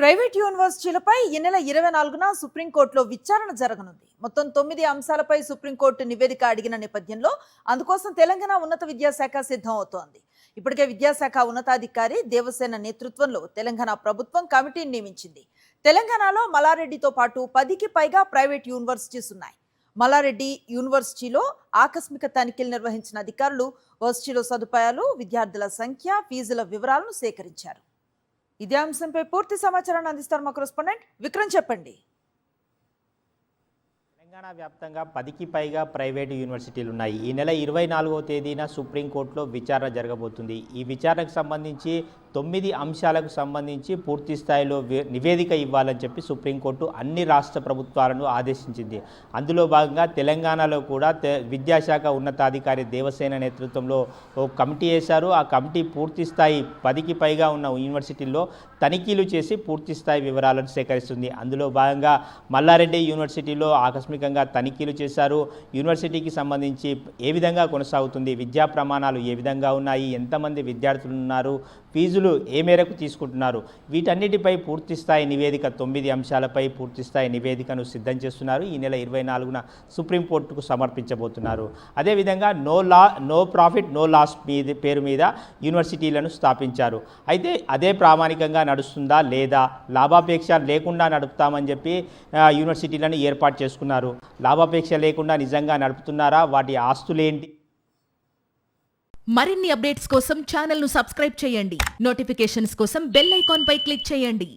Private యూనివర్సిటీలపై ఈ నెల 24న సుప్రీంకోర్టులో విచారణ జరగనుంది. మొత్తం 9 అంశాలపై సుప్రీంకోర్టు నివేదిక అడిగిన నేపథ్యంలో అందుకోసం తెలంగాణ ఉన్నత విద్యాశాఖ సిద్ధం అవుతోంది. ఇప్పటికే విద్యాశాఖ ఉన్నతాధికారి దేవసేన నేతృత్వంలో తెలంగాణ ప్రభుత్వం కమిటీని నియమించింది. తెలంగాణలో మల్లారెడ్డితో పాటు 10కి పైగా ప్రైవేట్ యూనివర్సిటీస్ ఉన్నాయి. మల్లారెడ్డి యూనివర్సిటీలో ఆకస్మిక తనిఖీలు నిర్వహించిన అధికారులు వర్సిటీలో సదుపాయాలు, విద్యార్థుల సంఖ్య, ఫీజుల వివరాలను సేకరించారు. ఇదే అంశంపై పూర్తి సమాచారాన్ని అందిస్తారు మా కరెస్పాండెంట్ విక్రమ్. చెప్పండి. తెలంగాణ వ్యాప్తంగా 10కి పైగా ప్రైవేటు యూనివర్సిటీలు ఉన్నాయి. ఈ నెల 24వ తేదీన సుప్రీంకోర్టులో విచారణ జరగబోతుంది. ఈ విచారణకు సంబంధించి 9 అంశాలకు సంబంధించి పూర్తి స్థాయిలో నివేదిక ఇవ్వాలని చెప్పి సుప్రీంకోర్టు అన్ని రాష్ట్ర ప్రభుత్వాలను ఆదేశించింది. అందులో భాగంగా తెలంగాణలో కూడా విద్యాశాఖ ఉన్నతాధికారి దేవసేన నేతృత్వంలో ఒక కమిటీ వేశారు. ఆ కమిటీ పూర్తి స్థాయి 10కి పైగా ఉన్న యూనివర్సిటీల్లో తనిఖీలు చేసి పూర్తి స్థాయి వివరాలను సేకరిస్తుంది. అందులో భాగంగా మల్లారెడ్డి యూనివర్సిటీలో ఆకస్మికంగా తనిఖీలు చేశారు. యూనివర్సిటీకి సంబంధించి ఏ విధంగా కొనసాగుతుంది, విద్యా ప్రమాణాలు ఏ విధంగా ఉన్నాయి, ఎంతమంది విద్యార్థులు ఉన్నారు, ఫీజులు ఏ మేరకు తీసుకుంటున్నారు, వీటన్నిటిపై పూర్తి స్థాయి నివేదిక 9 అంశాలపై పూర్తి స్థాయి నివేదికను సిద్ధం చేస్తున్నారు. ఈ నెల 24న సుప్రీంకోర్టుకు సమర్పించబోతున్నారు. అదేవిధంగా నో ప్రాఫిట్ నో లాస్ పేరు మీద యూనివర్సిటీలను స్థాపించారు. అయితే అదే ప్రామాణికంగా నడుస్తుందా లేదా, లాభాపేక్ష లేకుండా నడుపుతామని చెప్పి యూనివర్సిటీలను ఏర్పాటు చేసుకున్నారు. లాభాపేక్ష లేకుండా నిజంగా నడుపుతున్నారా, వాటి ఆస్తులేంటి? మరిన్ని అప్డేట్స్ కోసం ఛానల్ను సబ్స్క్రైబ్ చేయండి. నోటిఫికేషన్స్ కోసం బెల్ ఐకాన్ పై క్లిక్ చేయండి.